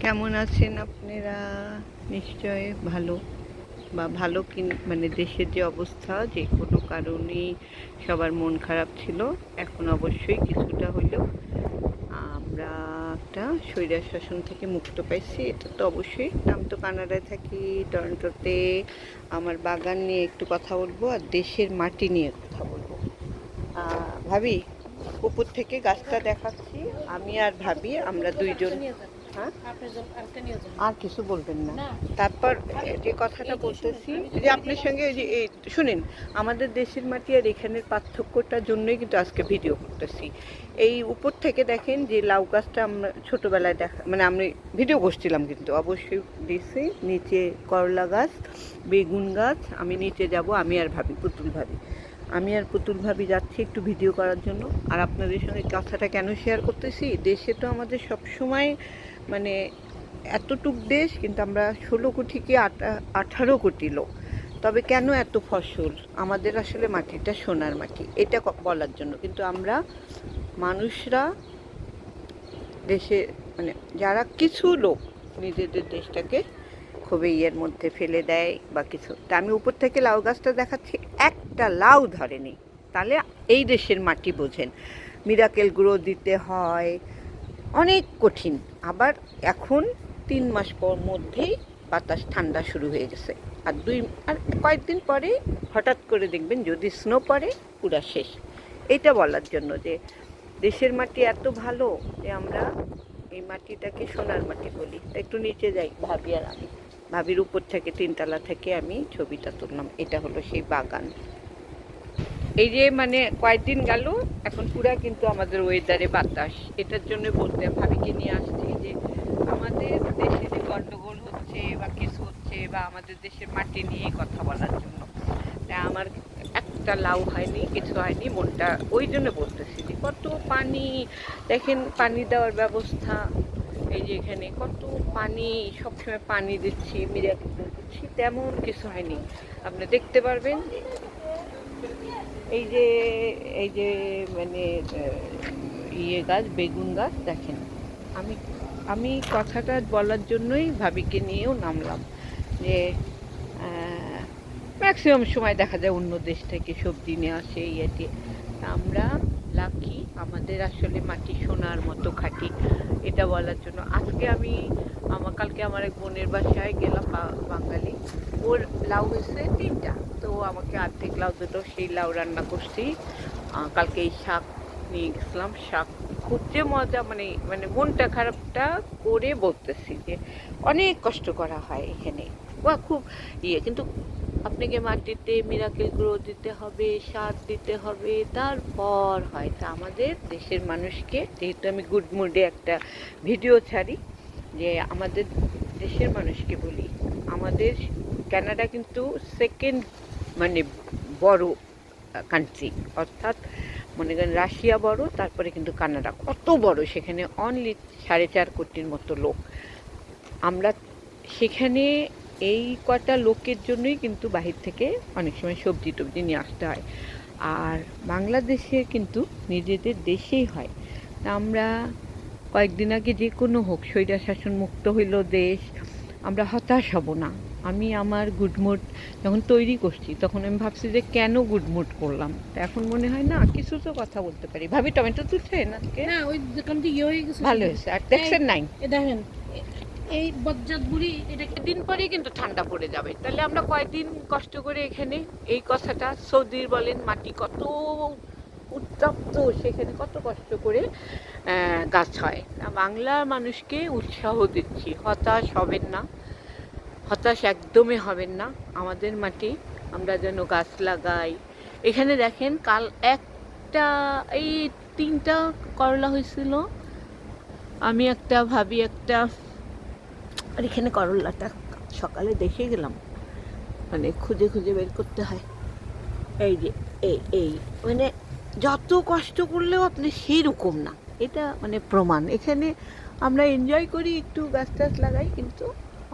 কেমন আছেন আপনারা? নিশ্চয় ভালো বা ভালো মানে দেশের যে অবস্থা, যে কোনো কারণেই সবার মন খারাপ ছিল। এখন অবশ্যই কিছুটা হলেও আমরা একটা স্বৈরার শাসন থেকে মুক্ত পাইছি, এটা তো অবশ্যই। আমি তো কানাডায় থাকি, টরন্টোতে। আমার বাগান নিয়ে একটু কথা বলবো আর দেশের মাটি নিয়ে কথা বলবো। ভাবি, উপর থেকে গাছটা দেখাচ্ছি। আমি আর ভাবি, আমরা দুইজন। হ্যাঁ, আর কিছু বলবেন না। তারপর যে কথাটা বলতেছি, যে আপনার সঙ্গে যে এই শুনেন, আমাদের দেশের মাটি আর এখানের পার্থক্যটার জন্যই কিন্তু আজকে ভিডিও করতেছি। এই উপর থেকে দেখেন যে লাউ গাছটা আমরা ছোটোবেলায় দেখা, মানে আমি ভিডিও করছিলাম কিন্তু অবশ্যই দিছি। নিচে করলা গাছ, বেগুন গাছ। আমি নিচে যাব, আমি আর ভাবি, পুতুল ভাবি। আমি আর পুতুল ভাবি যাচ্ছি একটু ভিডিও করার জন্য। আর আপনাদের সঙ্গে কথাটা কেন শেয়ার করতেছি, দেশে তো আমাদের সবসময় মানে এতটুক দেশ, কিন্তু আমরা 16 কোটি কি 18 কোটি লোক, তবে কেন এত ফসল? আমাদের আসলে মাটিটা সোনার মাটি, এটা বলার জন্য। কিন্তু আমরা মানুষরা দেশে, মানে যারা কিছু লোক নিজেদের দেশটাকে খুবই ইয়ের মধ্যে ফেলে দেয় বা কিছু। তা আমি উপর থেকে লাউ গাছটা দেখাচ্ছি, একটা লাউ ধরেনি। তাহলে এই দেশের মাটি বোঝেন, মিরাকেল গ্রো দিতে হয়, অনেক কঠিন। আবার এখন 3 মাস পর মধ্যেই বাতাস ঠান্ডা শুরু হয়ে গেছে। আর কয়েকদিন পরে হঠাৎ করে দেখবেন যদি স্নো পড়ে, পুরা শেষ। এটা বলার জন্য যে দেশের মাটি এত ভালো যে আমরা এই মাটিটাকে সোনার মাটি বলি। একটু নিচে যাই, ভাবি আর আমি। ভাবির উপর থেকে 3 তলা থেকে আমি ছবিটা তুললাম। এটা হলো সেই বাগান। এই যে মানে কয়েকদিন গেল, এখন পুরা কিন্তু আমাদের ওয়েদারে বাতাস। এটার জন্য বলতে ভাবিকে নিয়ে আসছি যে আমাদের দেশে যে গন্ডগোল হচ্ছে বা কিছু হচ্ছে, বা আমাদের দেশের মাটি নিয়ে কথা বলার জন্য। তাই আমার একটা লাউ হয়নি, কিছু হয়নি, মনটা ওই জন্য বলতেছি যে কত পানি। দেখেন পানি দেওয়ার ব্যবস্থা, এই যে এখানে কত পানি, সবসময় পানি দিচ্ছি, মিরাকেল দিচ্ছি, তেমন কিছু হয়নি। আপনি দেখতে পারবেন এই যে এই যে মানে ইয়ে গাছ, বেগুন গাছ দেখেন। আমি আমি কথাটা বলার জন্যই ভাবিকে নিয়েও নামলাম যে ম্যাক্সিমাম সময় দেখা যায় অন্য দেশ থেকে সবজি নিয়ে আসে ইয়েতে। আমরা লাকি, আমাদের আসলে মাটি সোনার মতো খাঁটি, এটা বলার জন্য আজকে আমি কালকে আমার এক বোনের বাসায় গেলাম, বাঙালি। ওর লাউ হয়েছে 3টা, তো আমাকে অর্ধেক লাউ দিল, সেই লাউ রান্না করছি। কালকে এই শাক নিয়ে গেছিলাম, শাক খুব যে মজা, মানে মানে মনটা খারাপটা করে বলতেছি যে অনেক কষ্ট করা হয় এখানে, বা খুব ইয়ে। কিন্তু আপনাকে মাটিতে মিরাকেল গ্রো দিতে হবে, সার দিতে হবে, তারপর হয়তো আমাদের দেশের মানুষকে, যেহেতু আমি গুড মুডে একটা ভিডিও ছাড়ি, যে আমাদের দেশের মানুষকে বলি, আমাদের কানাডা কিন্তু সেকেন্ড মানে বড় কান্ট্রি, অর্থাৎ মনে করেন রাশিয়া বড়, তারপরে কিন্তু কানাডা কত বড়, সেখানে অনলি 4.5 কোটির মতো লোক। আমরা সেখানে এই কটা লোকের জন্যই কিন্তু বাহির থেকে অনেক সময় সবজি টবজি নিয়ে আসতে হয়। আর বাংলাদেশে কিন্তু নিজেদের দেশেই হয়। তা আমরা কয়েকদিন আগে যে কোনো হোক, স্বৈরা শাসন মুক্ত হইল দেশ, আমরা হতাশ হব না। আমি আমার গুডমুড যখন তৈরি করছি, তখন আমি ভাবছি যে কেন গুডমুড করলাম। তা এখন মনে হয় না, কিছু তো কথা বলতে পারি। ভাবি টমেটো তুলছেন আজকে? না, ওই দোকানটি ইয়ে হয়ে গেছে, ভালো হয়েছে। আর দেখছেন নাই, দেখেন এই বজ্জাত বুড়ি, এটা দিন পরেই কিন্তু ঠান্ডা পড়ে যাবে। তাহলে আমরা কয়েকদিন কষ্ট করে এখানে, এই কথাটা সৌদির বলেন, মাটি কত উত্তপ্ত, সেখানে কত কষ্ট করে গাছ হয়। বাংলার মানুষকে উৎসাহ দিচ্ছি, হতাশ হবেন না, হতাশ একদমই হবেন না। আমাদের মাটি, আমরা যেন গাছ লাগাই। এখানে দেখেন কাল একটা, এই 3টা করলা হয়েছিল, আমি একটা, ভাবি একটা। আর এখানে করলাটা সকালে দেখে গেলাম, মানে খুঁজে খুঁজে বের করতে হয়। এই যে এই মানে যত কষ্ট করলেও আপনি সেই রকম না, এটা মানে প্রমাণ। এখানে আমরা এনজয় করি, একটু গাছ টাছ লাগাই, কিন্তু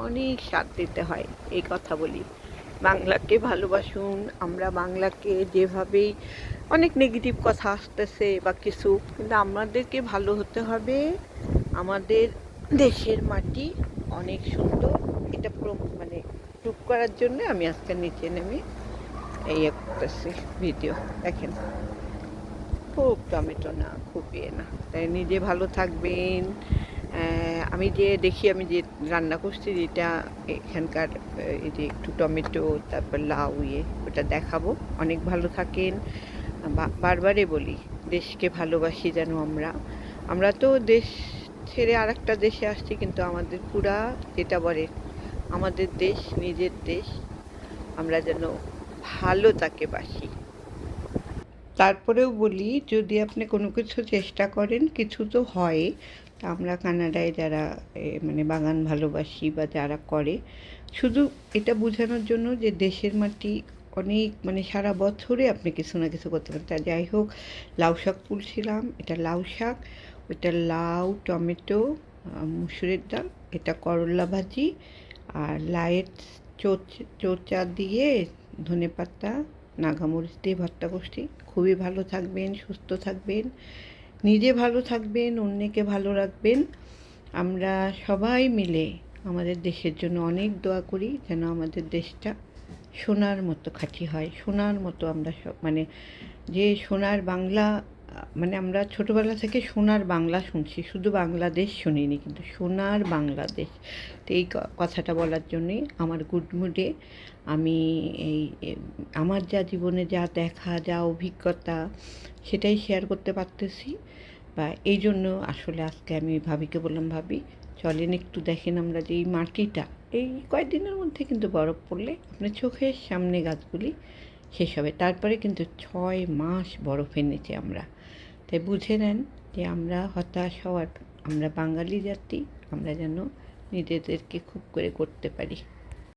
অনেক সাথ দিতে হয়। এই কথা বলি, বাংলাকে ভালোবাসুন। আমরা বাংলাকে যেভাবেই, অনেক নেগেটিভ কথা আসতেছে বা কিছু, কিন্তু আমাদেরকে ভালো হতে হবে। আমাদের দেশের মাটি অনেক সুন্দর। এটা মানে প্রুভ করার জন্য আমি আজকে নিচে নেমে এই করতেছি ভিডিও। দেখেন, খুব টমেটো না, খুব ইয়ে না। তাই নিজে ভালো থাকবেন। আমি যে দেখি, আমি যে রান্না করছি যেটা এখানকার, এই যে একটু টমেটো তারপর লাউ ওটা দেখাবো। অনেক ভালো থাকেন। বারবারই বলি, দেশকে ভালোবাসি যেন আমরা। আমরা তো দেশ ছেড়ে আর একটা দেশে আসছি, কিন্তু আমাদের পুরা যেটা বলে আমাদের দেশ, নিজের দেশ, আমরা যেন ভালো তাকে বাসি। তারপরেও বলি, যদি আপনি কোনো কিছু চেষ্টা করেন, কিছু তো হয়। তা আমরা কানাডায় যারা মানে বাগান ভালোবাসি বা যারা করে, শুধু এটা বোঝানোর জন্য যে দেশের মাটি অনেক, মানে সারা বছরে আপনি কিছু না কিছু করতে পারেন। তা যাই হোক, লাউ শাক তুলছিলাম। এটা লাউ শাক, ওইটা লাউ, টমেটো, মুসুরের ডাল, এটা করলা ভাজি, আর লাইয়ের চোচা দিয়ে ধনেপাতা, নাগামরিচ দিয়ে ভর্তা করছি। খুবই ভালো থাকবেন, সুস্থ থাকবেন, নিজে ভালো থাকবেন, অন্যকে ভালো রাখবেন। আমরা সবাই মিলে আমাদের দেশের জন্য অনেক দোয়া করি, যেন আমাদের দেশটা সোনার মতো খাঁটি হয়, সোনার মতো আমরা সব, মানে যে সোনার বাংলা, মানে আমরা ছোটোবেলা থেকে সোনার বাংলা শুনছি, শুধু বাংলাদেশ শুনিনি, কিন্তু সোনার বাংলাদেশ। তো এই কথাটা বলার জন্যই আমার গুড মুডে আমি এই আমার যা জীবনে যা দেখা, যা অভিজ্ঞতা, সেটাই শেয়ার করতে পারতেছি। বা এই জন্য আসলে আজকে আমি ভাবিকে বললাম, ভাবি চলেন একটু দেখেন আমরা যে এই মাটিটা, এই কয়েকদিনের মধ্যে কিন্তু বরফ পড়লে আপনার চোখের সামনে গাছগুলি শেষ হবে। তারপরে কিন্তু 6 মাস বরফের নিচে আমরা। তাই বুঝে নেন যে আমরা হতাশ হওয়ার, আমরা বাঙালি জাতি, আমরা যেন নিজেদেরকে খুব করে করতে পারি।